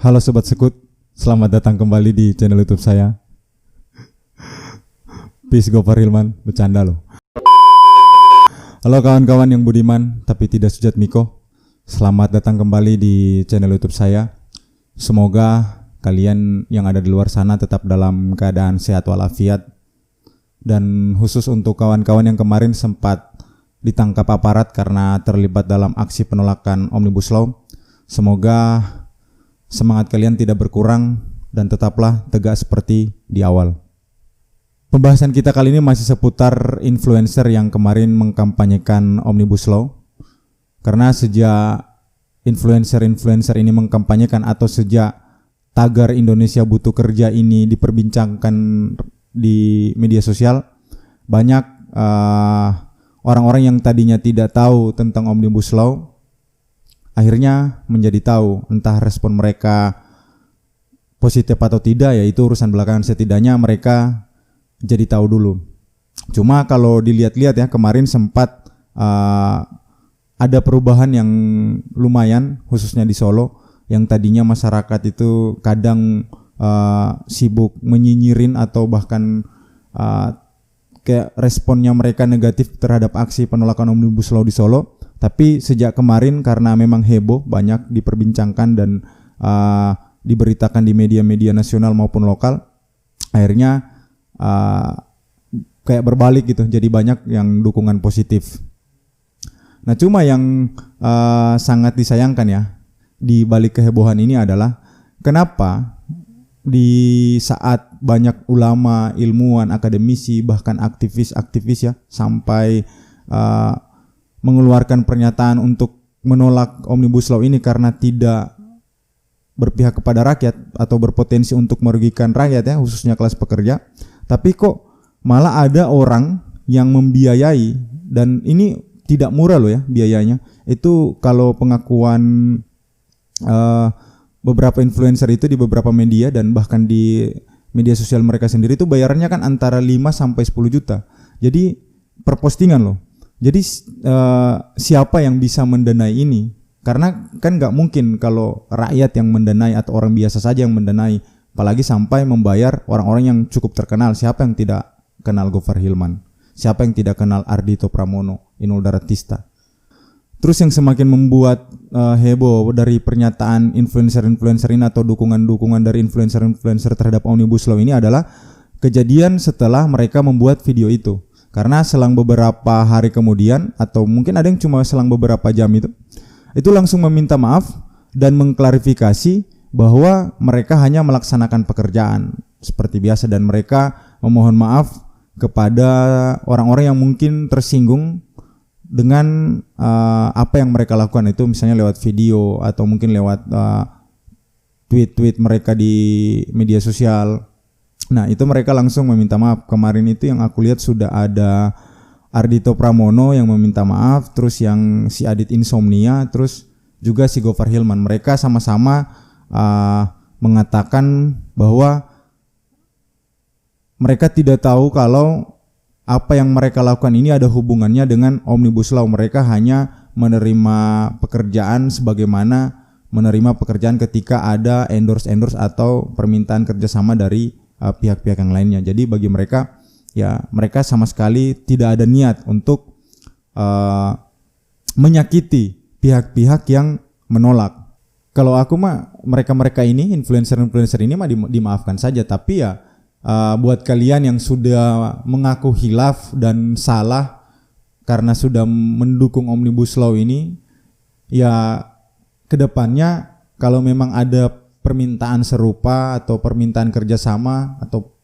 Halo Sobat Sekut, selamat datang kembali di channel YouTube saya. Peace Gofar Hilman, bercanda loh. Halo kawan-kawan yang budiman tapi tidak sujat miko. Selamat datang kembali di channel YouTube saya. Semoga kalian yang ada di luar sana tetap dalam keadaan sehat walafiat. Dan khusus untuk kawan-kawan yang kemarin sempat ditangkap aparat karena terlibat dalam aksi penolakan Omnibus Law, semoga semangat kalian tidak berkurang dan tetaplah tegak seperti di awal. Pembahasan kita kali ini masih seputar influencer yang kemarin mengkampanyekan Omnibus Law. Karena sejak influencer-influencer ini mengkampanyekan atau sejak tagar Indonesia butuh kerja ini diperbincangkan di media sosial, banyak orang-orang yang tadinya tidak tahu tentang Omnibus Law akhirnya menjadi tahu. Entah respon mereka positif atau tidak, ya itu urusan belakangan. Setidaknya mereka jadi tahu dulu. Cuma kalau dilihat-lihat ya, kemarin sempat ada perubahan yang lumayan, khususnya di Solo, yang tadinya masyarakat itu kadang sibuk menyinyirin atau bahkan kayak responnya mereka negatif terhadap aksi penolakan Omnibus Law di Solo. Tapi sejak kemarin karena memang heboh, banyak diperbincangkan dan diberitakan di media-media nasional maupun lokal, akhirnya kayak berbalik gitu, jadi banyak yang dukungan positif. Nah, cuma yang sangat disayangkan ya di balik kehebohan ini adalah kenapa di saat banyak ulama, ilmuwan, akademisi, bahkan aktivis-aktivis ya sampai mengeluarkan pernyataan untuk menolak Omnibus Law ini karena tidak berpihak kepada rakyat atau berpotensi untuk merugikan rakyat ya, khususnya kelas pekerja. Tapi kok malah ada orang yang membiayai, dan ini tidak murah loh ya biayanya. Itu kalau pengakuan beberapa influencer itu di beberapa media dan bahkan di media sosial mereka sendiri itu bayarannya kan antara 5 sampai 10 juta. Jadi per postingan loh. Jadi siapa yang bisa mendanai ini? Karena kan nggak mungkin kalau rakyat yang mendanai atau orang biasa saja yang mendanai, apalagi sampai membayar orang-orang yang cukup terkenal. Siapa yang tidak kenal Gofar Hilman? Siapa yang tidak kenal Ardhito Pramono, Inul Daratista? Terus yang semakin membuat heboh dari pernyataan influencer-influencer ini atau dukungan-dukungan dari influencer-influencer terhadap Omnibus Law ini adalah kejadian setelah mereka membuat video itu. Karena selang beberapa hari kemudian, atau mungkin ada yang cuma selang beberapa jam itu langsung meminta maaf dan mengklarifikasi bahwa mereka hanya melaksanakan pekerjaan seperti biasa, dan mereka memohon maaf kepada orang-orang yang mungkin tersinggung dengan apa yang mereka lakukan itu, misalnya lewat video atau mungkin lewat tweet-tweet mereka di media sosial. Nah, itu mereka langsung meminta maaf. Kemarin itu yang aku lihat sudah ada Ardhito Pramono yang meminta maaf, terus yang si Adit Insomnia, terus juga si Gofar Hilman. Mereka sama-sama mengatakan bahwa mereka tidak tahu kalau apa yang mereka lakukan ini ada hubungannya dengan Omnibus Law. Mereka hanya menerima pekerjaan sebagaimana menerima pekerjaan ketika ada endorse atau permintaan kerjasama dari pihak-pihak yang lainnya. Jadi bagi mereka ya, mereka sama sekali tidak ada niat untuk menyakiti pihak-pihak yang menolak. Kalau aku mah mereka-mereka ini, influencer-influencer ini mah dimaafkan saja. Tapi ya buat kalian yang sudah mengaku hilaf dan salah karena sudah mendukung Omnibus Law ini, ya kedepannya kalau memang ada permintaan serupa atau permintaan kerjasama atau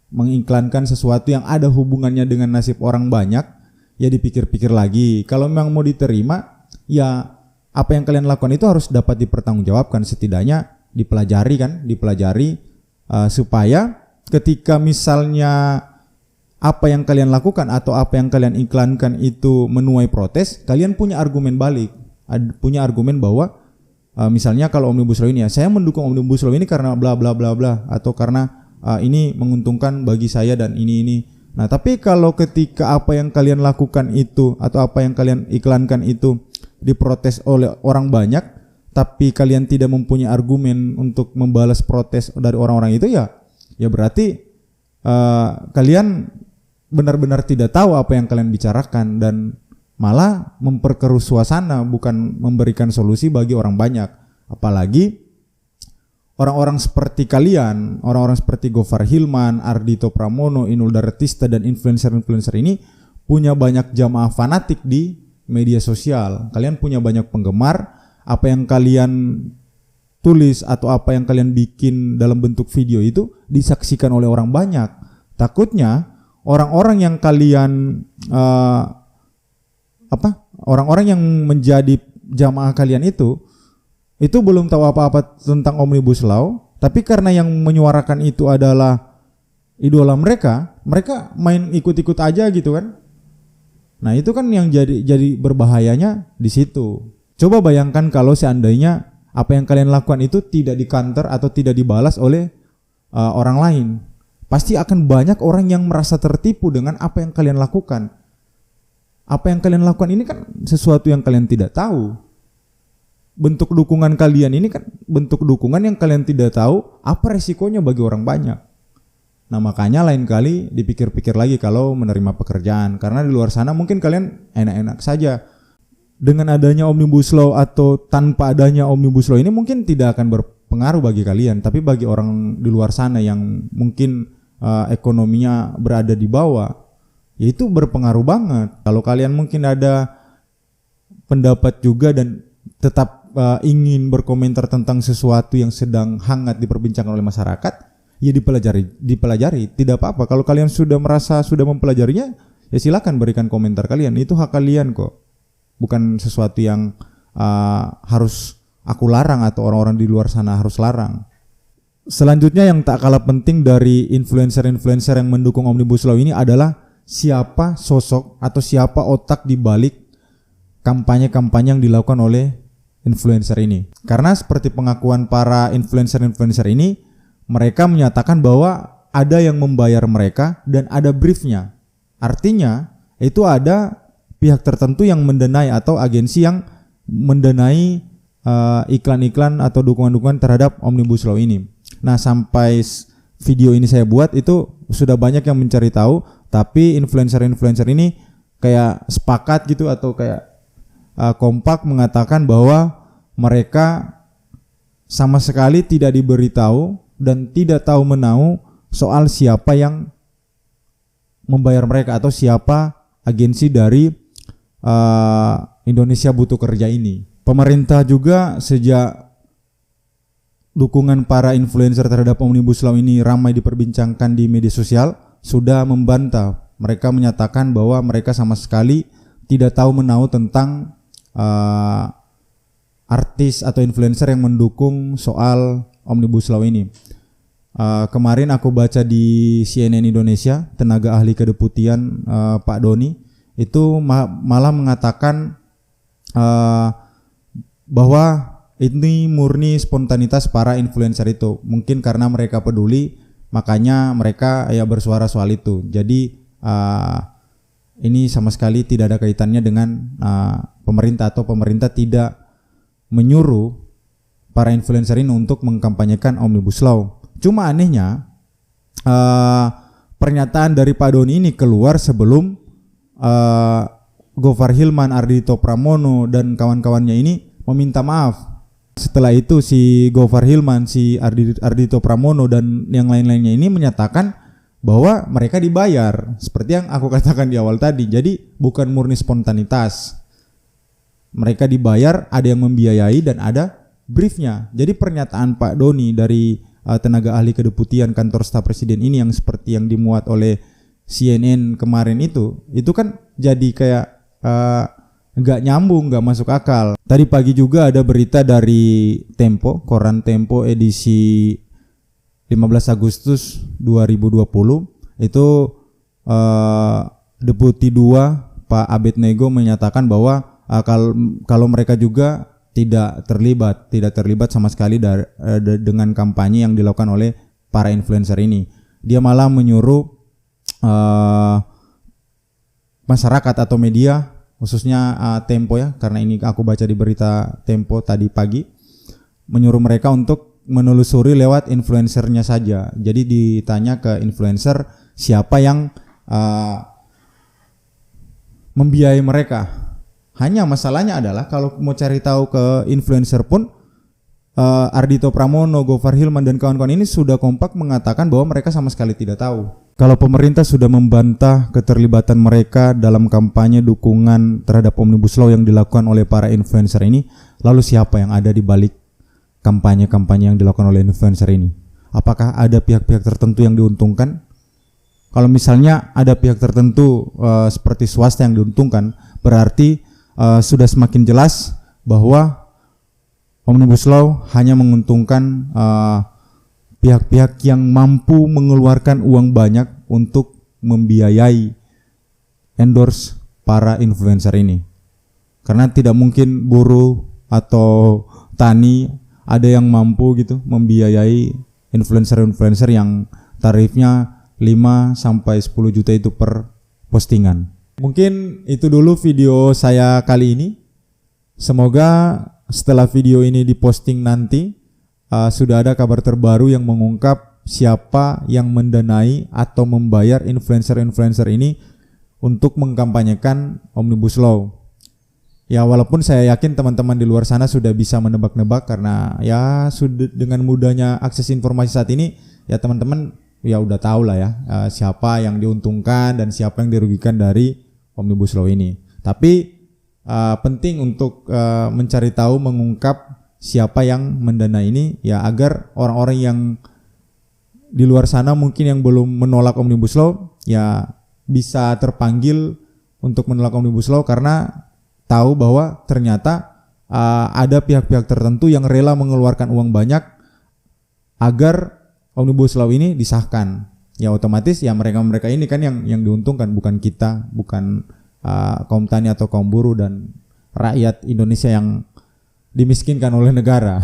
mengiklankan sesuatu yang ada hubungannya dengan nasib orang banyak, ya dipikir-pikir lagi. Kalau memang mau diterima, ya apa yang kalian lakukan itu harus dapat dipertanggungjawabkan, setidaknya dipelajari supaya ketika misalnya apa yang kalian lakukan atau apa yang kalian iklankan itu menuai protes, kalian punya argumen balik, punya argumen bahwa misalnya kalau Omnibus Law ini ya, saya mendukung Omnibus Law ini karena bla bla bla bla, atau karena ini menguntungkan bagi saya dan ini. Nah, tapi kalau ketika apa yang kalian lakukan itu atau apa yang kalian iklankan itu diprotes oleh orang banyak, tapi kalian tidak mempunyai argumen untuk membalas protes dari orang-orang itu, ya berarti kalian benar-benar tidak tahu apa yang kalian bicarakan dan malah memperkeruh suasana, bukan memberikan solusi bagi orang banyak. Apalagi orang-orang seperti kalian, orang-orang seperti Gofar Hilman, Ardhito Pramono, Inul Daratista, dan influencer-influencer ini punya banyak jamaah fanatik di media sosial. Kalian punya banyak penggemar. Apa yang kalian tulis atau apa yang kalian bikin dalam bentuk video itu disaksikan oleh orang banyak. Takutnya orang-orang yang kalian orang-orang yang menjadi jamaah kalian itu belum tahu apa-apa tentang Omnibus Law, tapi karena yang menyuarakan itu adalah idola mereka main ikut-ikut aja gitu kan. Nah, itu kan yang jadi berbahayanya di situ. Coba bayangkan kalau seandainya apa yang kalian lakukan itu tidak di-counter atau tidak dibalas oleh orang lain. Pasti akan banyak orang yang merasa tertipu dengan apa yang kalian lakukan. Apa yang kalian lakukan ini kan sesuatu yang kalian tidak tahu. Bentuk dukungan kalian ini kan bentuk dukungan yang kalian tidak tahu apa resikonya bagi orang banyak. Nah, makanya lain kali dipikir-pikir lagi kalau menerima pekerjaan. Karena di luar sana mungkin kalian enak-enak saja. Dengan adanya Omnibus Law atau tanpa adanya Omnibus Law ini mungkin tidak akan berpengaruh bagi kalian, tapi bagi orang di luar sana yang mungkin ekonominya berada di bawah, ya itu berpengaruh banget. Kalau kalian mungkin ada pendapat juga dan tetap ingin berkomentar tentang sesuatu yang sedang hangat diperbincangkan oleh masyarakat, ya dipelajari, tidak apa-apa. Kalau kalian sudah merasa sudah mempelajarinya, ya silakan berikan komentar kalian, itu hak kalian kok. Bukan sesuatu yang harus aku larang atau orang-orang di luar sana harus larang. Selanjutnya yang tak kalah penting dari influencer-influencer yang mendukung Omnibus Law ini adalah siapa sosok atau siapa otak di balik kampanye-kampanye yang dilakukan oleh influencer ini. Karena seperti pengakuan para influencer-influencer ini, mereka menyatakan bahwa ada yang membayar mereka dan ada briefnya. Artinya itu ada pihak tertentu yang mendanai atau agensi yang mendanai iklan-iklan atau dukungan-dukungan terhadap Omnibus Law ini. Nah, sampai video ini saya buat itu sudah banyak yang mencari tahu, tapi influencer-influencer ini kayak sepakat gitu atau kayak kompak mengatakan bahwa mereka sama sekali tidak diberitahu dan tidak tahu menahu soal siapa yang membayar mereka atau siapa agensi dari Indonesia Butuh Kerja ini. Pemerintah juga sejak dukungan para influencer terhadap Omnibus Law ini ramai diperbincangkan di media sosial sudah membantah. Mereka menyatakan bahwa mereka sama sekali tidak tahu menahu tentang artis atau influencer yang mendukung soal Omnibus Law ini. Kemarin aku baca di CNN Indonesia, tenaga ahli kedeputian Pak Doni itu malah mengatakan bahwa ini murni spontanitas para influencer itu. Mungkin karena mereka peduli, makanya mereka ya bersuara soal itu. Jadi ini sama sekali tidak ada kaitannya dengan pemerintah atau pemerintah tidak menyuruh para influencer ini untuk mengkampanyekan Omnibus Law. Cuma anehnya pernyataan dari Pak Doni ini keluar sebelum Gofar Hilman, Ardhito Pramono dan kawan-kawannya ini meminta maaf. Setelah itu si Gofar Hilman, si Ardhito Pramono dan yang lain-lainnya ini menyatakan bahwa mereka dibayar, seperti yang aku katakan di awal tadi. Jadi bukan murni spontanitas. Mereka dibayar, ada yang membiayai dan ada briefnya. Jadi pernyataan Pak Doni dari tenaga ahli kedeputian kantor staf presiden ini yang seperti yang dimuat oleh CNN kemarin itu kan jadi kayak nggak nyambung, nggak masuk akal. Tadi pagi juga ada berita dari Tempo, koran Tempo edisi 15 Agustus 2020 itu Deputi 2 Pak Abednego menyatakan bahwa kalau mereka juga tidak terlibat sama sekali dengan kampanye yang dilakukan oleh para influencer ini. Dia malah menyuruh masyarakat atau media, khususnya Tempo ya, karena ini aku baca di berita Tempo tadi pagi, menyuruh mereka untuk menelusuri lewat influencernya saja. Jadi ditanya ke influencer siapa yang membiayai mereka. Hanya masalahnya adalah kalau mau cari tahu ke influencer pun Ardhito Pramono, Gofar Hilman dan kawan-kawan ini sudah kompak mengatakan bahwa mereka sama sekali tidak tahu. Kalau pemerintah sudah membantah keterlibatan mereka dalam kampanye dukungan terhadap Omnibus Law yang dilakukan oleh para influencer ini, lalu siapa yang ada di balik kampanye-kampanye yang dilakukan oleh influencer ini? Apakah ada pihak-pihak tertentu yang diuntungkan? Kalau misalnya ada pihak tertentu seperti swasta yang diuntungkan, berarti sudah semakin jelas bahwa Omnibus Law hanya menguntungkan pihak-pihak yang mampu mengeluarkan uang banyak untuk membiayai endorse para influencer ini. Karena tidak mungkin buruh atau tani ada yang mampu gitu membiayai influencer-influencer yang tarifnya 5 sampai 10 juta itu per postingan. Mungkin itu dulu video saya kali ini. Semoga setelah video ini diposting nanti sudah ada kabar terbaru yang mengungkap siapa yang mendanai atau membayar influencer-influencer ini untuk mengkampanyekan Omnibus Law. Ya walaupun saya yakin teman-teman di luar sana sudah bisa menebak-nebak karena ya sudah dengan mudahnya akses informasi saat ini ya teman-teman ya udah tahu lah ya siapa yang diuntungkan dan siapa yang dirugikan dari Omnibus Law ini. Tapi penting untuk mencari tahu, mengungkap siapa yang mendanai ini ya agar orang-orang yang di luar sana mungkin yang belum menolak Omnibus Law ya bisa terpanggil untuk menolak Omnibus Law karena tahu bahwa ternyata ada pihak-pihak tertentu yang rela mengeluarkan uang banyak agar Omnibus Law ini disahkan. Ya otomatis ya mereka-mereka ini kan yang diuntungkan, bukan kita, bukan kaum tani atau kaum buruh dan rakyat Indonesia yang dimiskinkan oleh negara.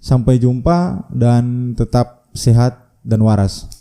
Sampai jumpa dan tetap sehat dan waras.